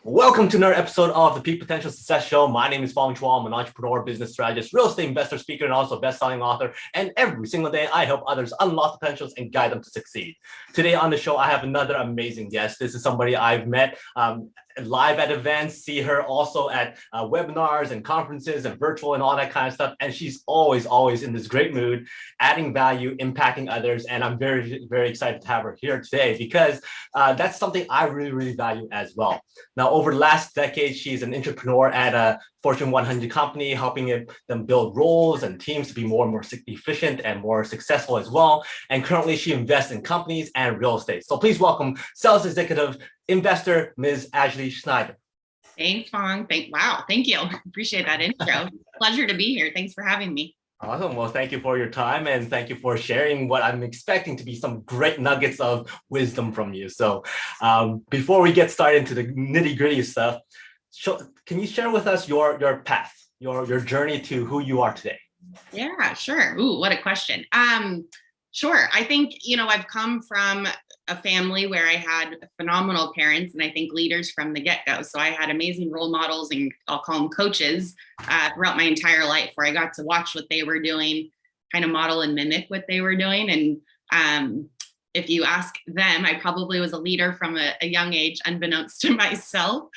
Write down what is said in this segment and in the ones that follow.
Welcome to another episode of the Peak Potential Success Show. My name is Fong. I'm an entrepreneur, business strategist, real estate investor, speaker, and also best-selling author. And every single day, I help others unlock potentials and guide them to succeed. Today on the show, I have another amazing guest. This is somebody I've met live at events, see her also at webinars and conferences and virtual and all that kind of stuff. And she's always in this great mood, adding value, impacting others. And I'm very, very excited to have her here today because that's something I really value as well. Now, over the last decade, she's an entrepreneur at a Fortune 100 company, helping them build roles and teams to be more and more efficient and more successful as well. And currently, she invests in companies and real estate. So please welcome sales executive, investor, Ms. Ashley Snyder. Thanks, Fong. Thank you. Appreciate that intro. Pleasure to be here. Thanks for having me. Awesome. Well, thank you for your time and thank you for sharing what I'm expecting to be some great nuggets of wisdom from you. So before we get started into the nitty gritty stuff, can you share with us your path, your journey to who you are today? Yeah, sure. Ooh, what a question. Sure. I think, I've come from a family where I had phenomenal parents and I think leaders from the get-go. So I had amazing role models, and I'll call them coaches, throughout my entire life, where I got to watch what they were doing, kind of model and mimic what they were doing. And if you ask them, I probably was a leader from a young age, unbeknownst to myself.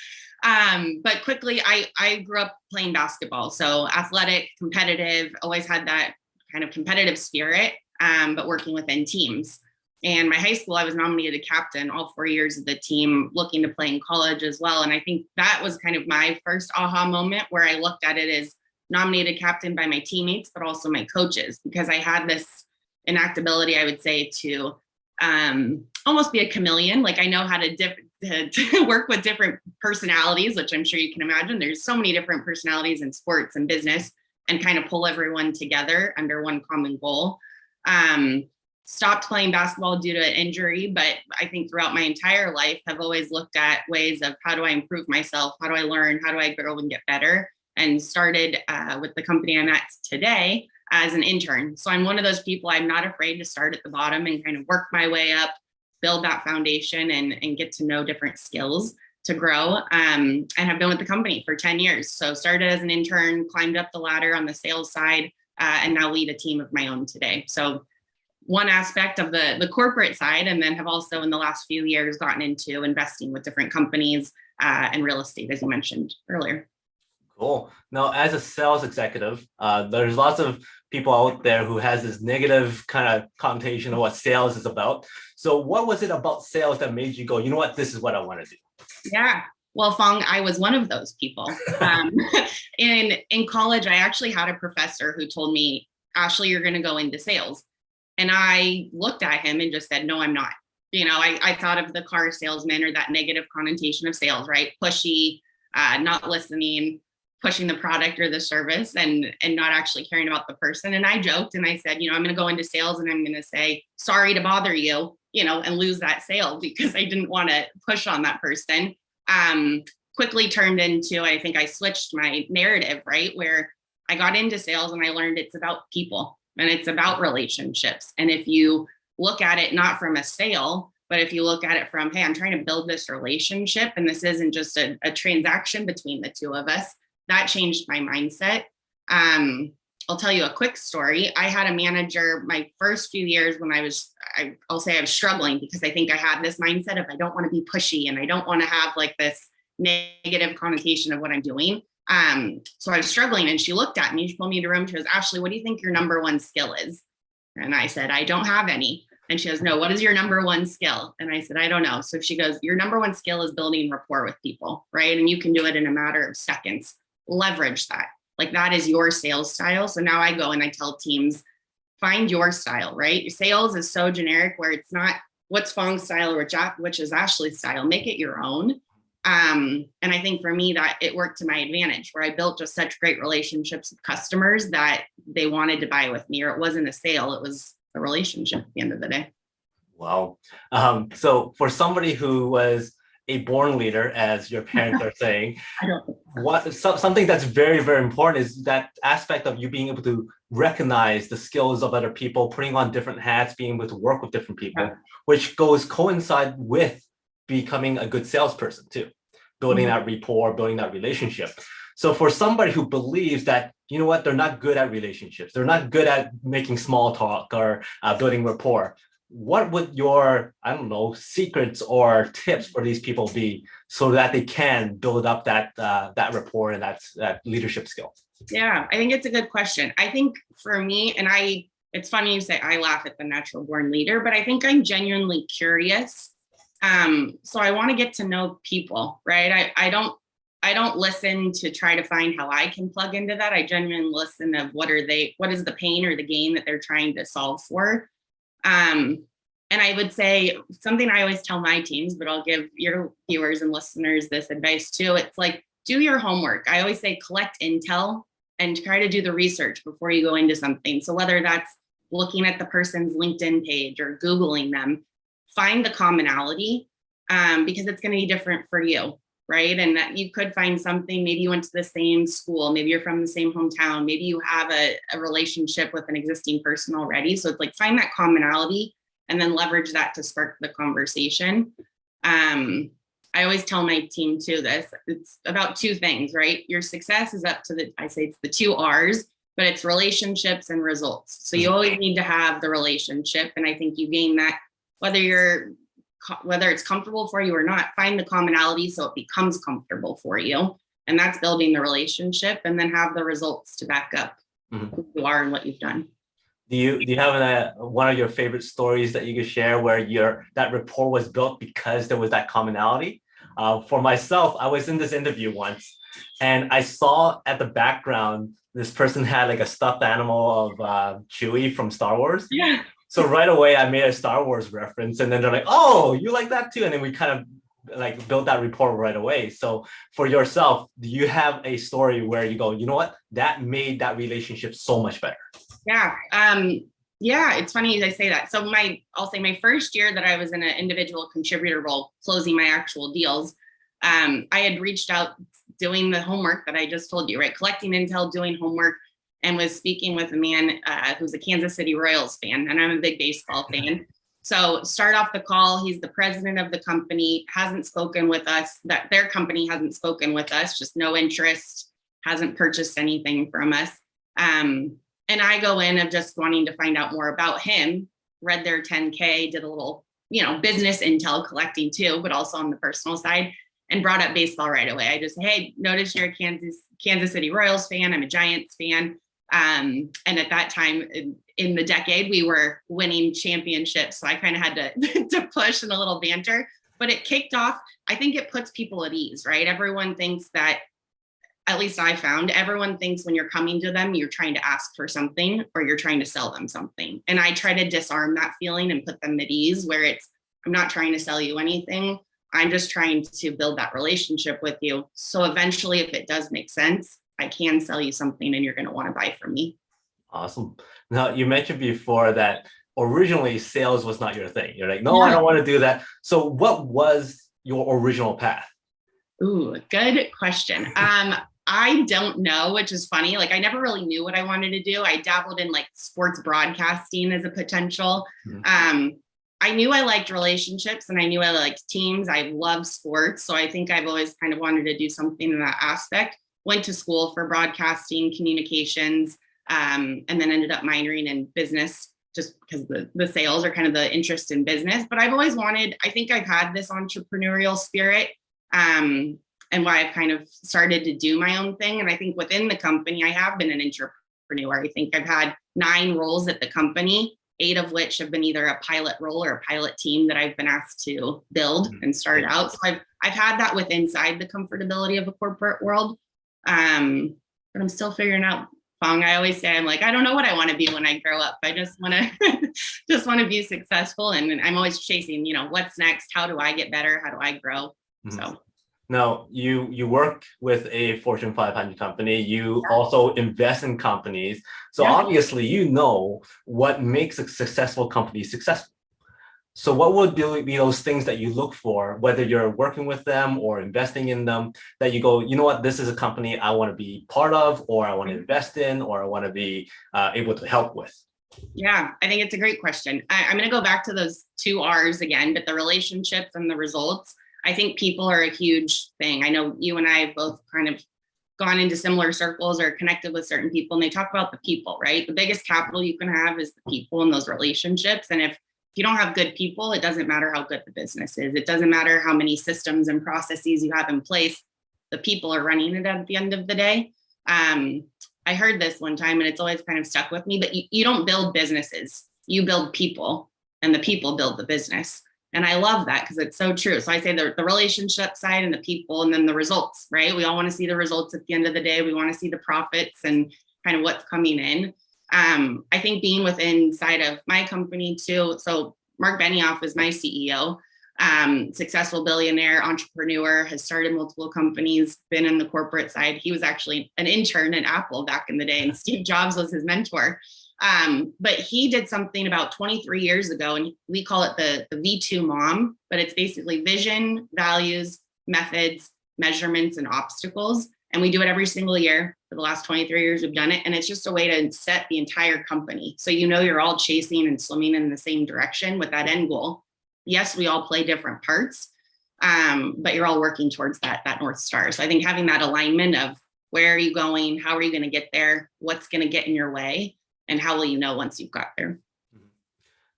But quickly, I grew up playing basketball. So athletic, competitive, always had that kind of competitive spirit, but working within teams. And my high school, I was nominated captain all 4 years of the team, looking to play in college as well. And I think that was kind of my first aha moment where I looked at it as nominated captain by my teammates, but also my coaches, because I had this innate ability, I would say, to almost be a chameleon. Like I know how to work with different personalities, which I'm sure you can imagine. There's so many different personalities in sports and business, and kind of pull everyone together under one common goal. Stopped playing basketball due to an injury, but I think throughout my entire life, I've always looked at ways of how do I improve myself? How do I learn? How do I grow and get better? And started with the company I'm at today as an intern. So I'm one of those people, I'm not afraid to start at the bottom and kind of work my way up, build that foundation and get to know different skills to grow, and have been with the company for 10 years. So started as an intern, climbed up the ladder on the sales side, and now lead a team of my own today. So one aspect of the corporate side, and then have also in the last few years gotten into investing with different companies and real estate, as you mentioned earlier. Cool. Now, as a sales executive, there's lots of people out there who has this negative kind of connotation of what sales is about. So what was it about sales that made you go, you know what, this is what I want to do? Yeah. Well, Fong, I was one of those people. In college, I actually had a professor who told me, Ashley, you're going to go into sales. And I looked at him and just said, no, I'm not. I thought of the car salesman, or that negative connotation of sales, right? Pushy, not listening, pushing the product or the service, and not actually caring about the person. And I joked and I said, I'm going to go into sales and I'm going to say, sorry to bother you, and lose that sale because I didn't want to push on that person. Quickly turned into, I think I switched my narrative, right? Where I got into sales and I learned it's about people. And it's about relationships. And if you look at it not from a sale, but if you look at it from, hey, I'm trying to build this relationship, and this isn't just a transaction between the two of us, that changed my mindset. I'll tell you a quick story. I had a manager my first few years when I'll say I was struggling, because I think I had this mindset of I don't want to be pushy and I don't want to have like this negative connotation of what I'm doing. So I was struggling, and she looked at me, she pulled me into a room. She goes, Ashley, what do you think your number one skill is? And I said, I don't have any. And she goes, no, what is your number one skill? And I said, I don't know. So she goes, your number one skill is building rapport with people, right? And you can do it in a matter of seconds. Leverage that. Like that is your sales style. So now I go and I tell teams, find your style, right? Your sales is so generic where it's not what's Fong's style or which is Ashley's style. Make it your own. And I think for me that it worked to my advantage, where I built just such great relationships with customers that they wanted to buy with me, or it wasn't a sale, it was a relationship at the end of the day. Wow. So for somebody who was a born leader, as your parents are saying, something that's very, very important is that aspect of you being able to recognize the skills of other people, putting on different hats, being able to work with different people, which coincide with becoming a good salesperson too. building that rapport, building that relationship. So for somebody who believes that, you know what, they're not good at relationships, they're not good at making small talk or building rapport, what would your, I don't know, secrets or tips for these people be so that they can build up that rapport and that leadership skill? Yeah, I think it's a good question. I think for me, and it's funny you say I laugh at the natural born leader, but I think I'm genuinely curious. So I want to get to know people, right? I don't listen to try to find how I can plug into that. I genuinely listen of what is the pain or the gain that they're trying to solve for. And I would say something I always tell my teams, but I'll give your viewers and listeners this advice too. It's like, do your homework. I always say collect intel and try to do the research before you go into something. So whether that's looking at the person's LinkedIn page or Googling them, find the commonality because it's going to be different for you, right? And that you could find something, maybe you went to the same school, maybe you're from the same hometown, maybe you have a relationship with an existing person already. So it's like find that commonality and then leverage that to spark the conversation. I always tell my team too this, it's about two things, right? Your success is up to I say it's the 2 R's, but it's relationships and results. So you always need to have the relationship. And I think you gain that, whether it's comfortable for you or not, find the commonality so it becomes comfortable for you. And that's building the relationship, and then have the results to back up who you are and what you've done. Do you have one of your favorite stories that you could share where that rapport was built because there was that commonality? For myself, I was in this interview once, and I saw at the background this person had like a stuffed animal of Chewie from Star Wars. Yeah. So right away, I made a Star Wars reference, and then they're like, "Oh, you like that too?" And then we kind of like built that rapport right away. So for yourself, do you have a story where you go, you know what, that made that relationship so much better? Yeah. Yeah, it's funny I say that. So I'll say my first year that I was in an individual contributor role, closing my actual deals, I had reached out doing the homework that I just told you, right? Collecting intel, doing homework, and was speaking with a man who's a Kansas City Royals fan, and I'm a big baseball fan. So start off the call, he's the president of the company, hasn't spoken with us, that their company hasn't spoken with us, just no interest, hasn't purchased anything from us. And I go in of just wanting to find out more about him, read their 10K, did a little, business intel collecting too, but also on the personal side, and brought up baseball right away. I just, hey, notice you're a Kansas City Royals fan. I'm a Giants fan. And at that time in the decade, we were winning championships. So I kind of had to push and a little banter, but it kicked off. I think it puts people at ease, right? Everyone thinks that, at least I found, everyone thinks when you're coming to them, you're trying to ask for something or you're trying to sell them something. And I try to disarm that feeling and put them at ease where I'm not trying to sell you anything. I'm just trying to build that relationship with you. So eventually, if it does make sense, I can sell you something and you're going to want to buy from me. Awesome. Now, you mentioned before that originally sales was not your thing. You're like, no, I don't want to do that. So what was your original path? Ooh, good question. I don't know, which is funny. Like, I never really knew what I wanted to do. I dabbled in like sports broadcasting as a potential. I knew I liked relationships and I knew I liked teams. I love sports. So I think I've always kind of wanted to do something in that aspect. Went to school for broadcasting, communications, and then ended up minoring in business just because the sales are kind of the interest in business. But I've always I think I've had this entrepreneurial spirit. And why I've kind of started to do my own thing. And I think within the company, I have been an entrepreneur. I think I've had 9 roles at the company, 8 of which have been either a pilot role or a pilot team that I've been asked to build and start out. So I've had that with inside the comfortability of a corporate world. But I'm still figuring out, Fong. I always say, I'm like, I don't know what I want to be when I grow up. I just want to be successful. And I'm always chasing, what's next? How do I get better? How do I grow? So. Now, you work with a Fortune 500 company. You also invest in companies. So obviously, you know what makes a successful company successful. So what would be those things that you look for, whether you're working with them or investing in them, that you go, you know what, this is a company I want to be part of, or I want to invest in, or I want to be able to help with? Yeah, I think it's a great question. I'm going to go back to those 2 R's again, but the relationships and the results. I think people are a huge thing. I know you and I have both kind of gone into similar circles or connected with certain people, and they talk about the people, right? The biggest capital you can have is the people in those relationships. And if you don't have good people, it doesn't matter how good the business is. It doesn't matter how many systems and processes you have in place. The people are running it at the end of the day. I heard this one time and it's always kind of stuck with me, but you don't build businesses, you build people, and the people build the business. And I love that because it's so true. So I say the relationship side and the people, and then the results, right? We all want to see the results at the end of the day. We want to see the profits and kind of what's coming in. I think being within inside of my company too. So Mark Benioff is my CEO, successful billionaire, entrepreneur, has started multiple companies, been in the corporate side. He was actually an intern at Apple back in the day, and Steve Jobs was his mentor. But he did something about 23 years ago, and we call it the V2 mom, but it's basically vision, values, methods, measurements, and obstacles. And we do it every single year. For the last 23 years, we've done it. And it's just a way to set the entire company. So you're all chasing and swimming in the same direction with that end goal. Yes, we all play different parts, but you're all working towards that North Star. So I think having that alignment of where are you going, how are you going to get there, what's going to get in your way, and how will you know once you've got there?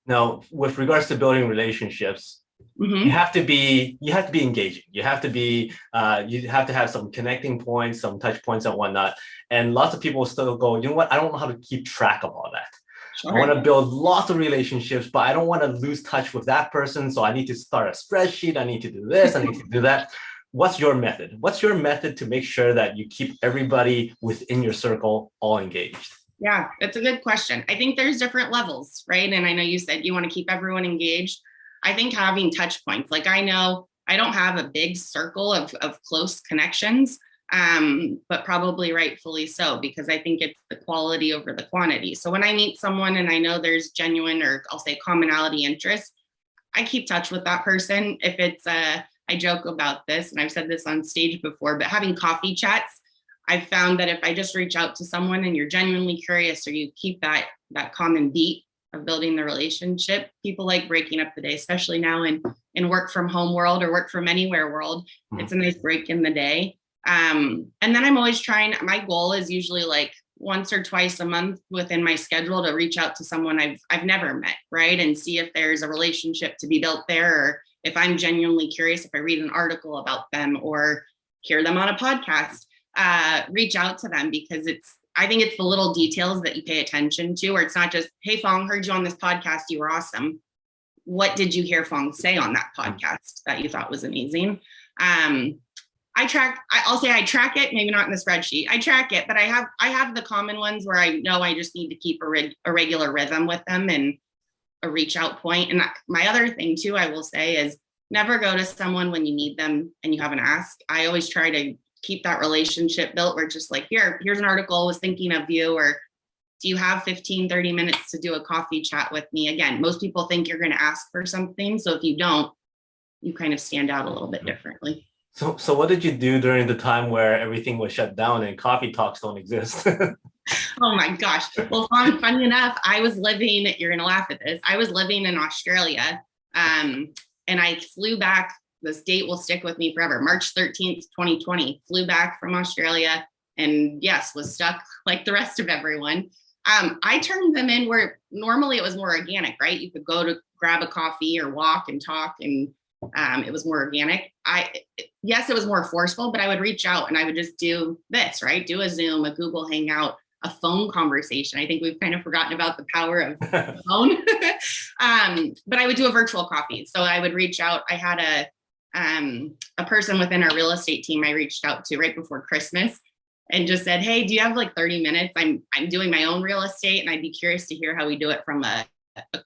Now, with regards to building relationships, you have to be engaging. You have to have some connecting points, some touch points and whatnot. And lots of people still go, you know what? I don't know how to keep track of all that. Sure. I want to build lots of relationships, but I don't want to lose touch with that person. So I need to start a spreadsheet. I need to do this. I need to do that. What's your method? What's your method to make sure that you keep everybody within your circle all engaged? Yeah, that's a good question. I think there's different levels, right? And I know you said you want to keep everyone engaged. I think having touch points, like I know I don't have a big circle of close connections, but probably rightfully so, because I think it's the quality over the quantity. So when I meet someone and I know there's genuine, or I'll say commonality interest, I keep touch with that person. If it's, I joke about this, and I've said this on stage before, but having coffee chats, I've found that if I just reach out to someone and you're genuinely curious, or you keep that common beat of building the relationship, people like breaking up the day, especially now in work from home world or work from anywhere world. It's a nice break in the day. And then I'm always trying, my goal is usually like once or twice a month within my schedule to reach out to someone I've never met, right? And see if there's a relationship to be built there, or if I'm genuinely curious, if I read an article about them or hear them on a podcast, reach out to them, because I think it's the little details that you pay attention to, or it's not just, hey, Fong, heard you on this podcast. You were awesome. What did you hear Fong say on that podcast that you thought was amazing? I'll say I track it, maybe not in the spreadsheet. I track it, but I have the common ones where I know I just need to keep a regular rhythm with them and a reach out point. And my other thing too, I will say, is never go to someone when you need them and you have an ask. I always try to keep that relationship built where it's just like, here's an article, I was thinking of you, or do you have 15, 30 minutes to do a coffee chat with me? Again, most people think you're going to ask for something. So if you don't, you kind of stand out a little bit differently. So what did you do during the time where everything was shut down and coffee talks don't exist? Oh my gosh. Well, funny enough, I was living, you're going to laugh at this, I was living in Australia, and I flew back. This date will stick with me forever. March 13th, 2020, flew back from Australia, and yes, was stuck like the rest of everyone. I turned them in where normally it was more organic, right? You could go to grab a coffee or walk and talk, and it was more organic. Yes, it was more forceful, but I would reach out and I would just do this, right? Do a Zoom, a Google Hangout, a phone conversation. I think we've kind of forgotten about the power of the phone. But I would do a virtual coffee. So I would reach out. I had a person within our real estate team I reached out to right before Christmas and just said, hey, do you have like 30 minutes? I'm doing my own real estate and I'd be curious to hear how we do it from a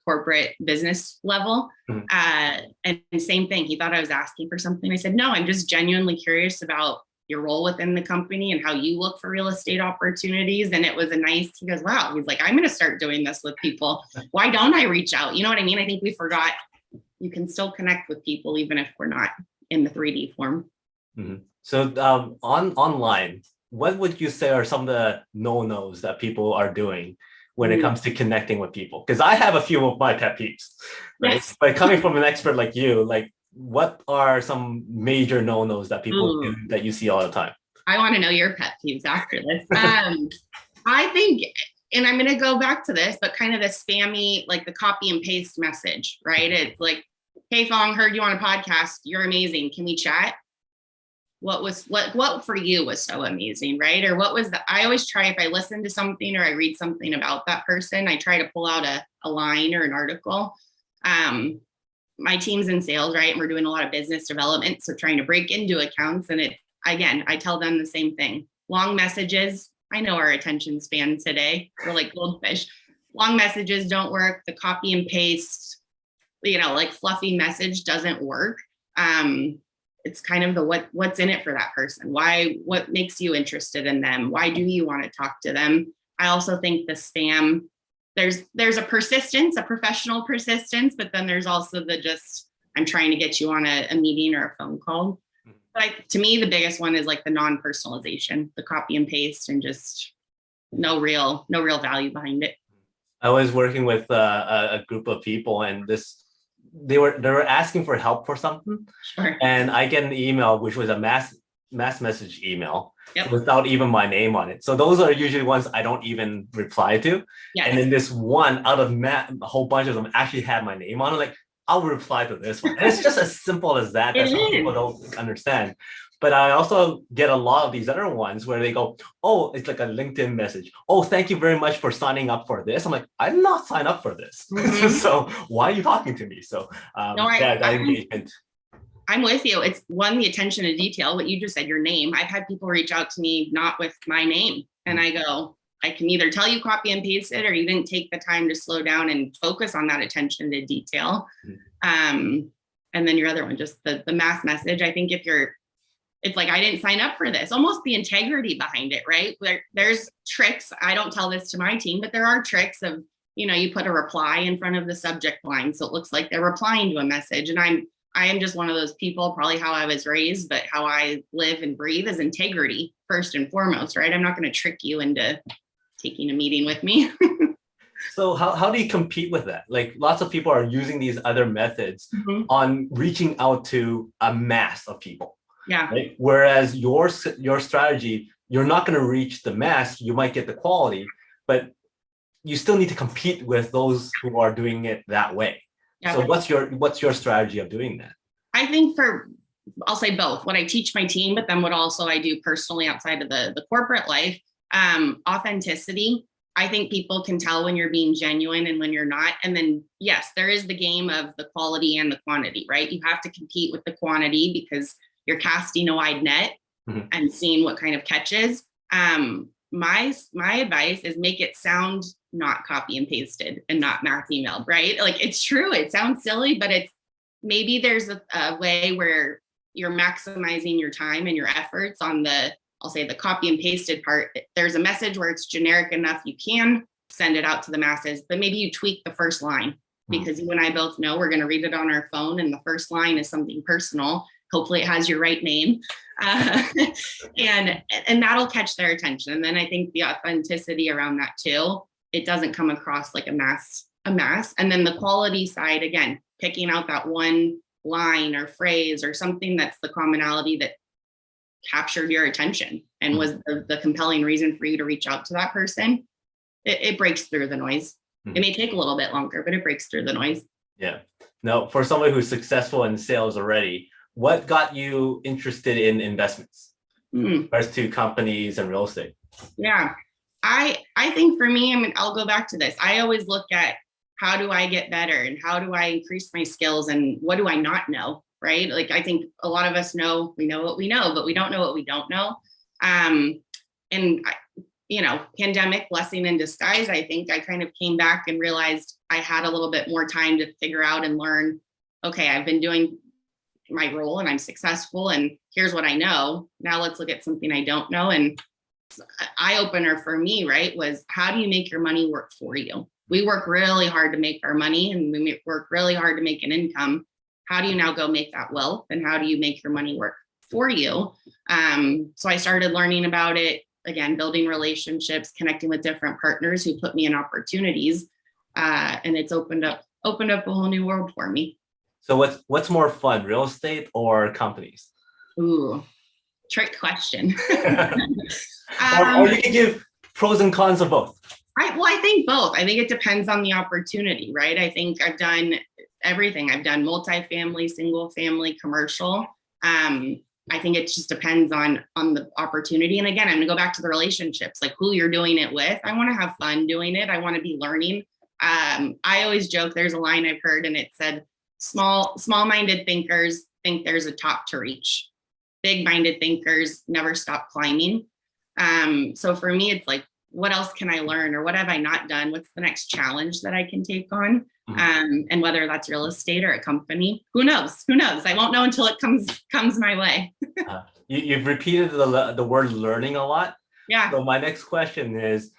corporate business level. And same thing. He thought I was asking for something. I said, no, I'm just genuinely curious about your role within the company and how you look for real estate opportunities. And it was he goes, wow. He's like, I'm going to start doing this with people. Why don't I reach out? You know what I mean? I think we forgot you can still connect with people even if we're not in the 3D form. Mm-hmm. So online, what would you say are some of the no-nos that people are doing when it comes to connecting with people? Because I have a few of my pet peeves, right? Yes. But coming from an expert like you, like what are some major no-nos that people do that you see all the time? I want to know your pet peeves after this. I think, and I'm going to go back to this, but kind of the spammy, like the copy and paste message, right? It's like, hey, Fong, heard you on a podcast. You're amazing. Can we chat? What for you was so amazing, right? Or what was I always try, if I listen to something or I read something about that person, I try to pull out a line or an article. My team's in sales, right? And we're doing a lot of business development. So trying to break into accounts. And I tell them the same thing. Long messages. I know our attention span today. We're like goldfish. Long messages don't work. The copy and paste, like fluffy message doesn't work. It's kind of the what's in it for that person. What makes you interested in them? Why do you want to talk to them? I also think the spam, there's a persistence, a professional persistence, but then there's also I'm trying to get you on a meeting or a phone call. But to me, the biggest one is like the non-personalization, the copy and paste, and just no real value behind it. I was working with a group of people, and they were asking for help for something. Sure. And I get an email, which was a mass message email. Yep. Without even my name on it. So those are usually ones I don't even reply to. Yes. And then this one out of a whole bunch of them actually had my name on it. Like, I'll reply to this one. And it's just as simple as that. That some people don't understand. But I also get a lot of these other ones where they go, oh, it's like a LinkedIn message. Oh, thank you very much for signing up for this. I'm like, I did not sign up for this. Mm-hmm. So why are you talking to me? So that engagement. I'm with you. It's the attention to detail, what you just said, your name. I've had people reach out to me not with my name. And I go, I can either tell you copy and paste it, or you didn't take the time to slow down and focus on that attention to detail. And then your other one, just the mass message. I think it's like, I didn't sign up for this, almost the integrity behind it, right? There's tricks. I don't tell this to my team, but there are tricks of, you put a reply in front of the subject line. So it looks like they're replying to a message. And I am just one of those people, probably how I was raised, but how I live and breathe is integrity first and foremost, right? I'm not going to trick you into taking a meeting with me. So how do you compete with that? Like, lots of people are using these other methods on reaching out to a mass of people. Yeah. Right? Whereas your strategy, you're not going to reach the mass. You might get the quality, but you still need to compete with those who are doing it that way. Yeah. So what's your strategy of doing that? I think I'll say both. What I teach my team, but then what also I do personally outside of the corporate life, authenticity. I think people can tell when you're being genuine and when you're not. And then, yes, there is the game of the quality and the quantity, right? You have to compete with the quantity because you're casting a wide net and seeing what kind of catches. My advice is make it sound not copy and pasted and not mass emailed, right? Like, it's true. It sounds silly, but maybe there's a way where you're maximizing your time and your efforts on I'll say the copy and pasted part. There's a message where it's generic enough. You can send it out to the masses, but maybe you tweak the first line, because you and I both know we're going to read it on our phone. And the first line is something personal. Hopefully it has your right name. And that'll catch their attention. And then I think the authenticity around that too, it doesn't come across like a mass. And then the quality side, again, picking out that one line or phrase or something that's the commonality that captured your attention and was the compelling reason for you to reach out to that person. It breaks through the noise. It may take a little bit longer, but it breaks through the noise. Yeah. Now, for somebody who's successful in sales already, what got you interested in investments as to companies and real estate? Yeah, I think for me, I'll go back to this. I always look at how do I get better and how do I increase my skills and what do I not know, right? Like, I think a lot of us we know what we know, but we don't know what we don't know. Pandemic, blessing in disguise. I think I kind of came back and realized I had a little bit more time to figure out and learn, okay, I've been doing my role and I'm successful and here's what I know. Now let's look at something I don't know. And eye opener for me, right, was how do you make your money work for you? We work really hard to make our money and we work really hard to make an income. How do you now go make that wealth? And how do you make your money work for you? So I started learning about it, again, building relationships, connecting with different partners who put me in opportunities. And it's opened up a whole new world for me. So what's more fun, real estate or companies? Ooh, trick question. Or you can give pros and cons of both. I think both. I think it depends on the opportunity, right? I think I've done everything. I've done multifamily, single family, commercial. I think it just depends on the opportunity. And again, I'm gonna go back to the relationships, like who you're doing it with. I want to have fun doing it. I want to be learning. I always joke, there's a line I've heard and it said, small-minded thinkers think there's a top to reach. Big-minded thinkers never stop climbing. So for me, it's like, what else can I learn, or what have I not done? What's the next challenge that I can take on? And whether that's real estate or a company, who knows? Who knows? I won't know until it comes my way. You've repeated the word learning a lot. Yeah. So my next question is,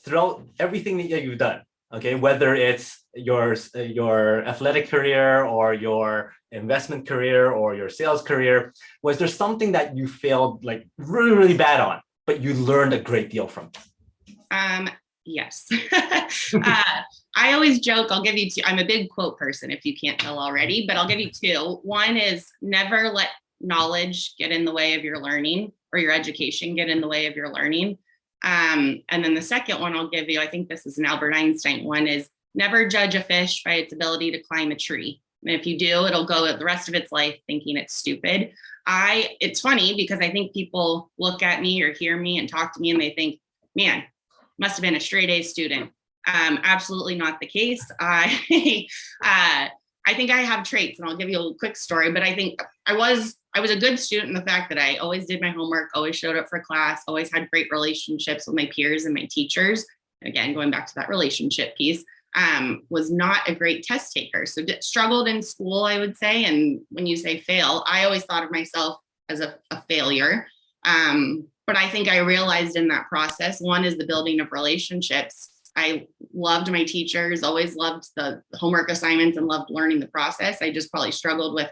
throughout everything that you've done, okay, whether it's your athletic career or your investment career or your sales career, was there something that you failed like really, really bad on, but you learned a great deal from? Yes. I always joke, I'll give you two. I'm a big quote person, if you can't tell already, but I'll give you two. One is, never let knowledge get in the way of your learning, or your education get in the way of your learning. And then the second one I'll give you, I think this is an Albert Einstein one, is never judge a fish by its ability to climb a tree. And if you do, it'll go the rest of its life thinking it's stupid. It's funny because I think people look at me or hear me and talk to me and they think, man, must have been a straight A student. Absolutely not the case. I think I have traits, and I'll give you a quick story, but I think I was a good student in the fact that I always did my homework, always showed up for class, always had great relationships with my peers and my teachers. And again, going back to that relationship piece, was not a great test taker. So struggled in school, I would say. And when you say fail, I always thought of myself as a failure. But I think I realized in that process, one is the building of relationships. I loved my teachers, always loved the homework assignments and loved learning the process. I just probably struggled with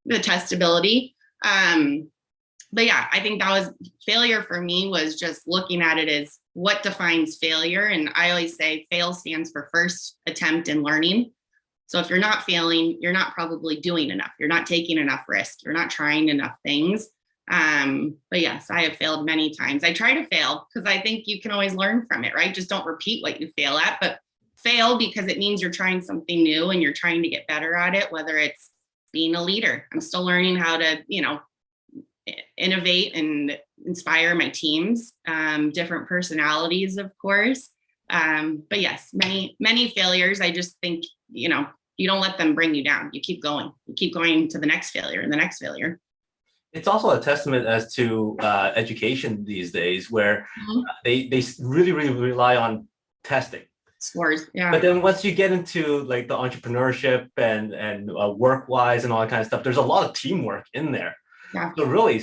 the testability. But yeah, I think that was failure for me, was just looking at it as what defines failure. And I always say fail stands for first attempt in learning. So if you're not failing, you're not probably doing enough. You're not taking enough risk. You're not trying enough things. But yes, I have failed many times. I try to fail because I think you can always learn from it, right? Just don't repeat what you fail at, but fail because it means you're trying something new and you're trying to get better at it, whether it's being a leader. I'm still learning how to, innovate and inspire my teams, different personalities, of course. But yes, many failures. I just think, you don't let them bring you down. You keep going. You keep going to the next failure and the next failure. It's also a testament as to education these days, where they really, really rely on testing. Scores, yeah. But then once you get into like the entrepreneurship and work-wise and all that kind of stuff, there's a lot of teamwork in there. Yeah. So really,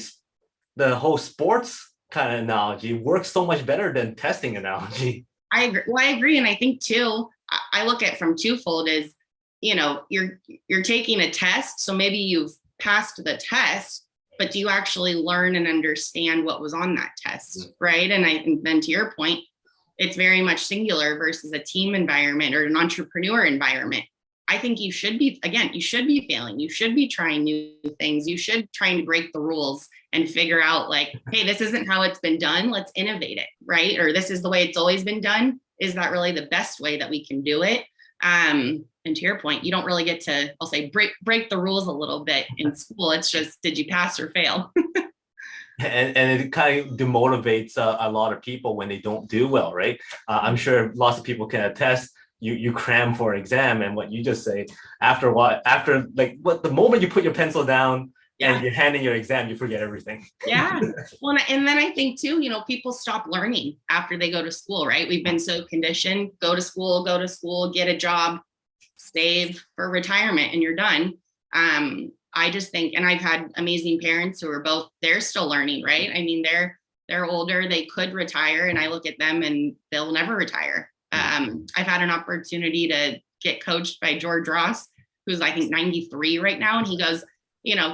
the whole sports kind of analogy works so much better than testing analogy. I agree. Well, I agree, and I think too, I look at it from twofold: is you're taking a test, so maybe you've passed the test, but do you actually learn and understand what was on that test, right? And then to your point, it's very much singular versus a team environment or an entrepreneur environment. I think you should be failing. You should be trying new things. You should try to break the rules and figure out like, hey, this isn't how it's been done. Let's innovate it, right? Or this is the way it's always been done. Is that really the best way that we can do it? And to your point, you don't really get to, I'll say, break the rules a little bit in school. It's just, did you pass or fail? And it kind of demotivates a lot of people when they don't do well, right? I'm sure lots of people can attest. You cram for an exam, and what you just say, the moment you put your pencil down and you're handing your exam, you forget everything. Yeah. Well, and then I think too, people stop learning after they go to school, right? We've been so conditioned, go to school, get a job, save for retirement, and you're done. I just think, and I've had amazing parents who are they're still learning, right? I mean, they're older, they could retire, and I look at them and they'll never retire. I've had an opportunity to get coached by George Ross, who's I think 93 right now. And he goes,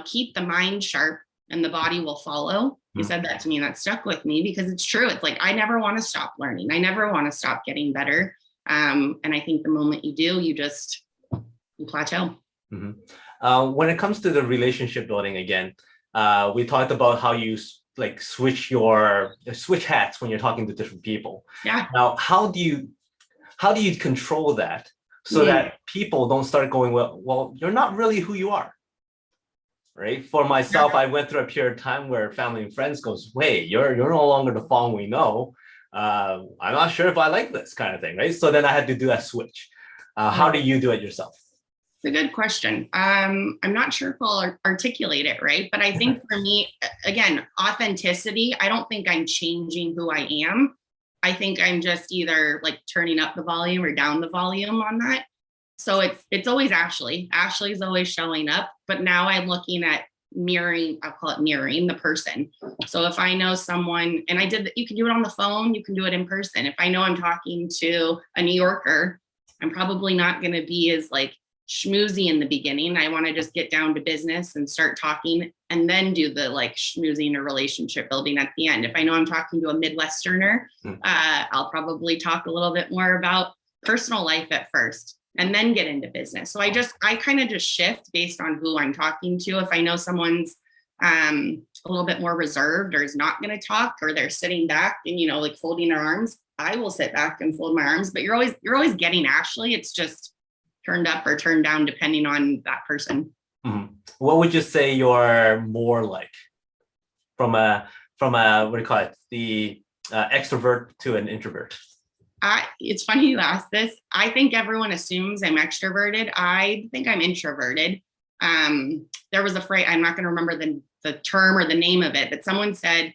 keep the mind sharp and the body will follow. He said that to me, and that stuck with me because it's true. It's like, I never want to stop learning. I never want to stop getting better. And I think the moment you do, you plateau. Mhm. When it comes to the relationship building again, we talked about how you like switch hats when you're talking to different people. Yeah. Now, how do you control that so Mm. that people don't start going, well, you're not really who you are, right? For myself, I went through a period of time where family and friends goes, wait, you're no longer the Fong we know. I'm not sure if I like this kind of thing, right? So then I had to do that switch. How do you do it yourself? It's a good question. I'm not sure if I'll articulate it right, but I think for me, again, authenticity, I don't think I'm changing who I am. I think I'm just either like turning up the volume or down the volume on that. So it's always Ashley. Ashley's always showing up, but now I'm looking at mirroring, I'll call it mirroring the person. So if I know someone, and you can do it on the phone, you can do it in person. If I know I'm talking to a New Yorker, I'm probably not going to be as like schmoozy in the beginning. I want to just get down to business and start talking and then do the like schmoozing or relationship building at the end. If I know I'm talking to a Midwesterner, I'll probably talk a little bit more about personal life at first and then get into business. So I kind of just shift based on who I'm talking to. If I know someone's a little bit more reserved or is not going to talk, or they're sitting back and, you know, like folding their arms, I will sit back and fold my arms, but you're always getting Ashley. It's just turned up or turned down depending on that person. Mm-hmm. What would you say you're more like from a what do you call it, the extrovert to an introvert? It's funny you ask this. I think everyone assumes I'm extroverted. I think I'm introverted. There was a phrase, I'm not going to remember the term or the name of it, but someone said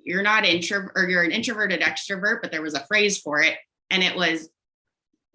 you're not introvert, or you're an introverted extrovert, but there was a phrase for it, and it was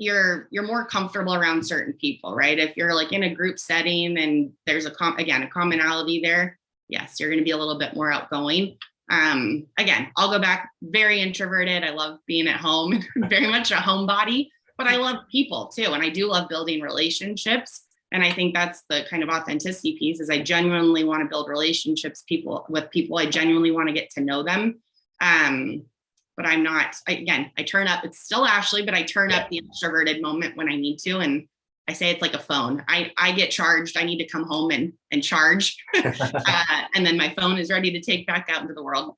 you're more comfortable around certain people, right? If you're like in a group setting and there's a commonality there, yes, you're going to be a little bit more outgoing. Again, I'll go back, very introverted. I love being at home, very much a homebody, but I love people too. And I do love building relationships. And I think that's the kind of authenticity piece, is I genuinely want to build relationships with people. I genuinely want to get to know them. But I'm not, I turn up, it's still Ashley, but I turn up the extroverted moment when I need to. And I say it's like a phone. I get charged. I need to come home and charge. And then my phone is ready to take back out into the world.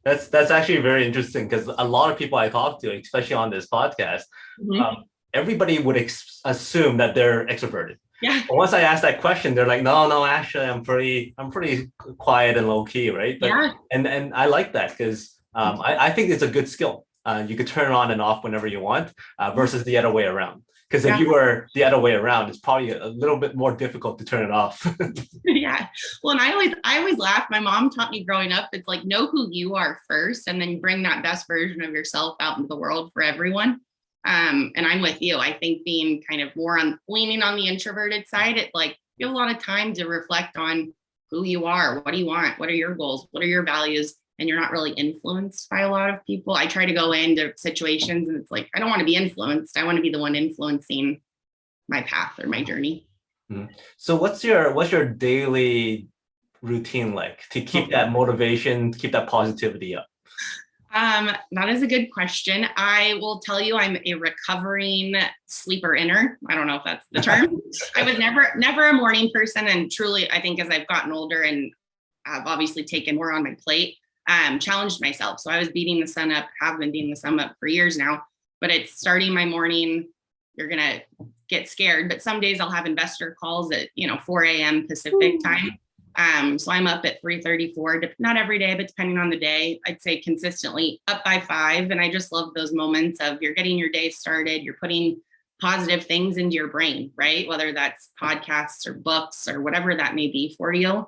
That's actually very interesting, because a lot of people I talk to, especially on this podcast, everybody would assume that they're extroverted. Yeah. But once I ask that question, they're like, no, actually, I'm pretty quiet and low key, right? But, yeah. And I like that, because I think it's a good skill. You could turn it on and off whenever you want, versus the other way around. Because if you were the other way around, it's probably a little bit more difficult to turn it off. Yeah. Well, and I always laugh. My mom taught me growing up, it's like, know who you are first, and then bring that best version of yourself out into the world for everyone. And I'm with you. I think being kind of more leaning on the introverted side, it like you have a lot of time to reflect on who you are. What do you want? What are your goals? What are your values? And you're not really influenced by a lot of people. I try to go into situations and it's like, I don't want to be influenced. I want to be the one influencing my path or my journey. Mm-hmm. So what's your daily routine like to keep that motivation, keep that positivity up? That is a good question. I will tell you, I'm a recovering sleeper inner. I don't know if that's the term. I was never a morning person. And truly, I think as I've gotten older and I've obviously taken more on my plate, challenged myself. So I was beating the sun up, have been beating the sun up for years now, but it's starting my morning. You're going to get scared, but some days I'll have investor calls at, 4 a.m. Pacific time. So I'm up at 3:34, not every day, but depending on the day, I'd say consistently up by 5. And I just love those moments of you're getting your day started, you're putting positive things into your brain, right? Whether that's podcasts or books or whatever that may be for you.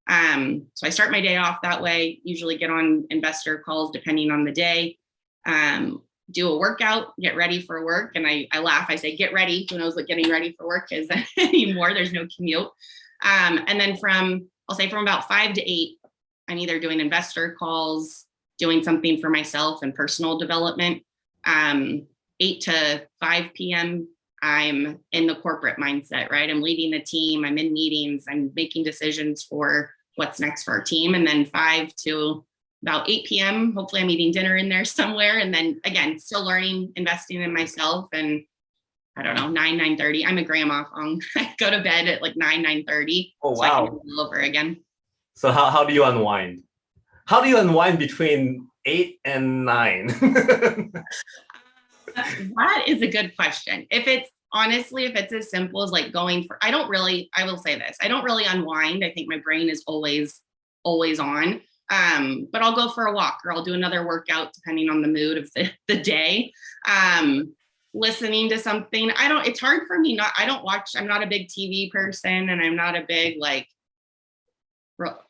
So I start my day off that way, usually get on investor calls depending on the day, do a workout, get ready for work. And I laugh, I say, get ready. Who knows what getting ready for work is anymore? There's no commute. And then from about 5 to 8, I'm either doing investor calls, doing something for myself and personal development. 8 to 5 p.m., I'm in the corporate mindset, right? I'm leading a team, I'm in meetings, I'm making decisions for what's next for our team. And then 5 to about 8 p.m., hopefully I'm eating dinner in there somewhere. And then again, still learning, investing in myself. And I don't know, 9:30. I'm a grandma, Fong. I go to bed at like 9:30. Oh, so I can wow. do it over again. So how do you unwind? How do you unwind between 8 and 9? That is a good question. If it's honestly, if it's as simple as like going for, I will say this, I don't really unwind. I think my brain is always on. But I'll go for a walk or I'll do another workout depending on the mood of the day. Listening to something. It's hard for me. I'm not a big TV person and I'm not a big like,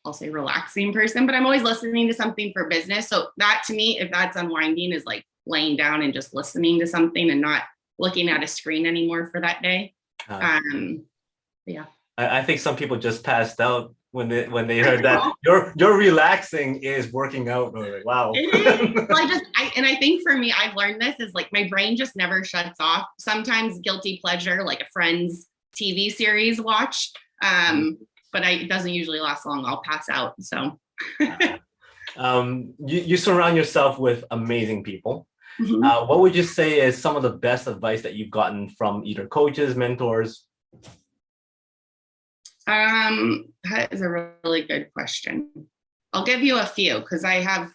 I'll say relaxing person, but I'm always listening to something for business. So that to me, if that's unwinding, is like laying down and just listening to something and not looking at a screen anymore for that day. Yeah. I think some people just passed out when they heard that you're relaxing is working out. Like, wow. It is. Well, I think for me, I've learned this is like my brain just never shuts off. Sometimes guilty pleasure, like a friend's TV series watch. But it doesn't usually last long. I'll pass out. So you surround yourself with amazing people. Mhm. What would you say is some of the best advice that you've gotten from either coaches, mentors? That is a really good question. I'll give you a few because I'll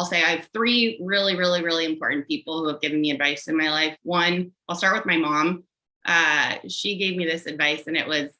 say I have three really, really, really important people who have given me advice in my life. One, I'll start with my mom. She gave me this advice and it was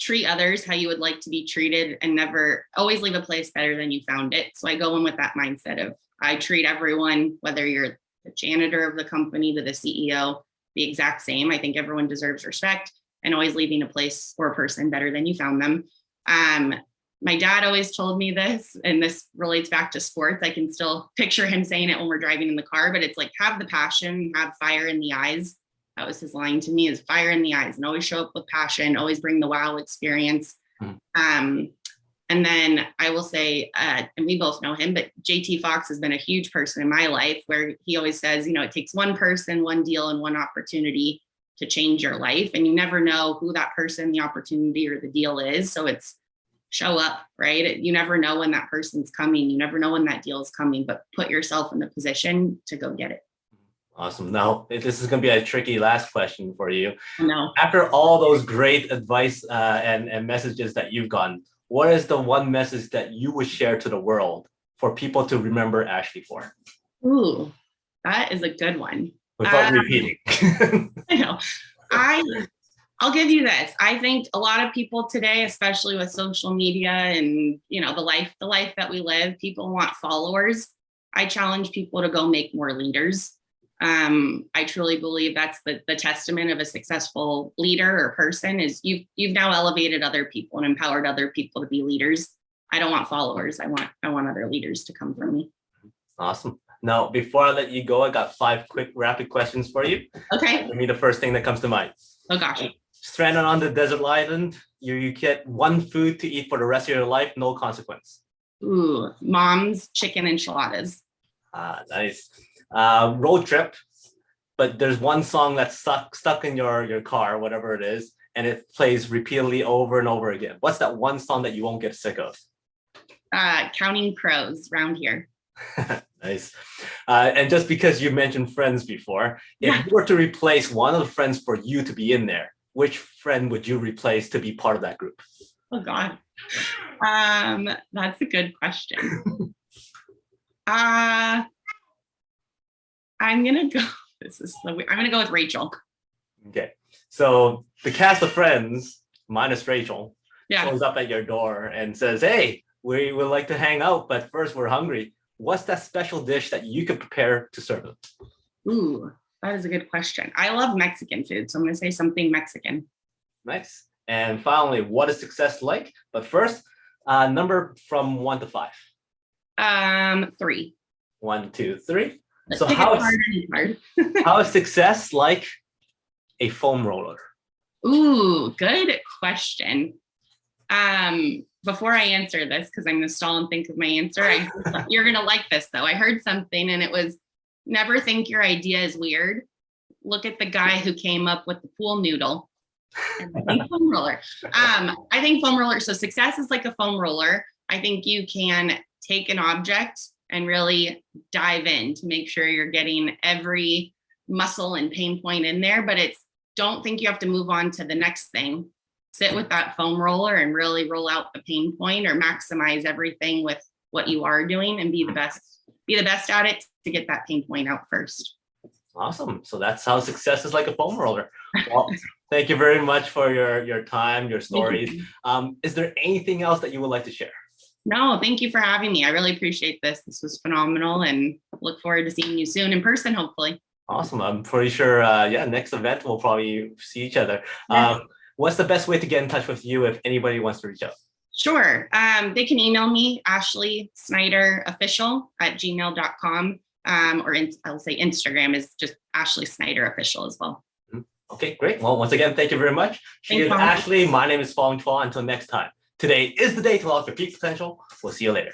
treat others how you would like to be treated and never always leave a place better than you found it. So I go in with that mindset of I treat everyone, whether you're the janitor of the company to the CEO, the exact same. I think everyone deserves respect and always leaving a place or a person better than you found them. My dad always told me this, and this relates back to sports. I can still picture him saying it when we're driving in the car, but it's like, have the passion, have fire in the eyes. That was his line to me, is fire in the eyes and always show up with passion, always bring the wow experience. And then I will say, and we both know him, but JT Fox has been a huge person in my life where he always says, it takes one person, one deal, and one opportunity to change your life. And you never know who that person, the opportunity, or the deal is. So it's show up, right? You never know when that person's coming. You never know when that deal is coming, but put yourself in the position to go get it. Awesome. Now, this is going to be a tricky last question for you. No. After all those great advice and messages that you've gotten, what is the one message that you would share to the world for people to remember Ashley for? Ooh, that is a good one. Without repeating. I know. I'll give you this. I think a lot of people today, especially with social media and the life that we live, people want followers. I challenge people to go make more leaders. I truly believe that's the testament of a successful leader or person is you've now elevated other people and empowered other people to be leaders. I don't want followers. I want other leaders to come from me. Awesome. Now, before I let you go, I got 5 quick rapid questions for you. Okay. Give me the first thing that comes to mind. Oh gosh. Stranded on the desert island, you get one food to eat for the rest of your life, no consequence. Ooh, mom's chicken enchiladas. Nice. Road trip, but there's one song that's stuck in your car, whatever it is, and it plays repeatedly over and over again. What's that one song that you won't get sick of? Counting Crows, Round Here. Nice. And just because you mentioned friends before, if you were to replace one of the friends for you to be in there, which friend would you replace to be part of that group? Oh God. That's a good question. I'm gonna go. I'm gonna go with Rachel. Okay, so the cast of Friends minus Rachel Yeah. shows up at your door and says, "Hey, we would like to hang out, but first we're hungry. What's that special dish that you could prepare to serve them?" Ooh, that is a good question. I love Mexican food, so I'm gonna say something Mexican. Nice. And finally, what is success like? But first, number from 1 to 5. 3. 1, 2, 3. Let's So pick how a card. how is success like a foam roller? Ooh, good question. Before I answer this, because I'm gonna stall and think of my answer, you're gonna like this though. I heard something and it was never think your idea is weird. Look at the guy who came up with the pool noodle. And I think foam roller. I think foam roller. So success is like a foam roller. I think you can take an object and really dive in to make sure you're getting every muscle and pain point in there, but don't think you have to move on to the next thing. Sit with that foam roller and really roll out the pain point, or maximize everything with what you are doing, and be the best at it to get that pain point out first. Awesome. So that's how success is like a foam roller. Well, thank you very much for your time, your stories. Is there anything else that you would like to share? No, thank you for having me. I really appreciate this. This was phenomenal, and look forward to seeing you soon in person, hopefully. Awesome. I'm pretty sure, next event we'll probably see each other. Yes. What's the best way to get in touch with you if anybody wants to reach out? Sure. They can email me, ashleysnyderofficial@gmail.com. I'll say Instagram is just Ashley Snyder Official as well. Okay, great. Well, once again, thank you very much. She is Ashley. My name is Fong. Until next time. Today is the day to unlock your peak potential. We'll see you later.